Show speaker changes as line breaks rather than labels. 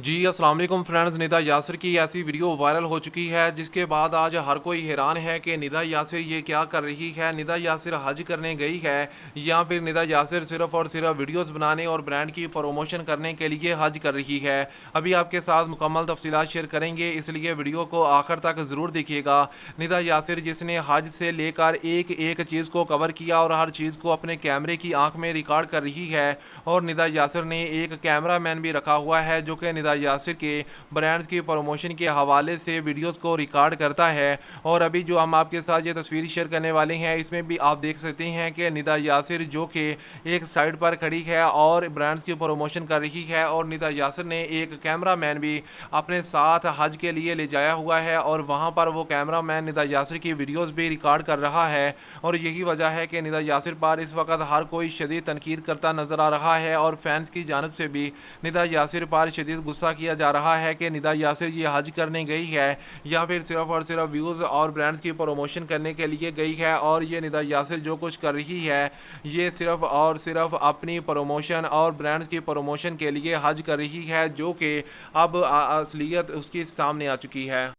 जी अस्सलाम वालेकुम फ्रेंड्स। निदा यासिर की ऐसी वीडियो वायरल हो चुकी है जिसके बाद आज हर कोई हैरान है कि निदा यासिर ये क्या कर रही है। निदा यासिर हज करने गई है या फिर निदा यासिर सिर्फ और सिर्फ वीडियोस बनाने और ब्रांड की प्रमोशन करने के लिए हज कर रही है। अभी आपके साथ मुकम्मल तफसीलात शेयर करेंगे, इसलिए वीडियो को आखिर तक ज़रूर देखिएगा। निदा यासिर जिसने हज से लेकर एक एक चीज़ को कवर किया और हर चीज़ को अपने कैमरे की आंख में रिकॉर्ड कर रही है। और निदा यासिर ने एक कैमरा मैन भी रखा हुआ है जो कि निदा यासिर के ब्रांड्स की प्रमोशन के हवाले से वीडियोस को रिकॉर्ड करता है। और अभी जो हम आपके साथ ये तस्वीर शेयर करने वाले हैं इसमें भी आप देख सकते हैं कि निदा यासिर जो कि एक साइड पर खड़ी है और ब्रांड्स की प्रमोशन कर रही है, और निदा यासिर ने एक कैमरा मैन भी अपने साथ हज के लिए ले जाया हुआ है और वहाँ पर वो कैमरा मैन निदा यासिर की वीडियोज़ भी रिकॉर्ड कर रहा है। और यही वजह है कि निदा यासिर पर इस वक्त हर कोई शदीद तनकीद करता नज़र आ रहा है और फैंस की जानब से भी निदा यासिर पर शदीद गुस्सा किया जा रहा है कि निदा यासिर ये हज करने गई है या फिर सिर्फ और सिर्फ व्यूज़ और ब्रांड्स की प्रमोशन करने के लिए गई है। और ये निदा यासिर जो कुछ कर रही है ये सिर्फ और सिर्फ अपनी प्रमोशन और ब्रांड्स की प्रमोशन के लिए हज कर रही है, जो कि अब असलियत उसकी सामने आ चुकी है।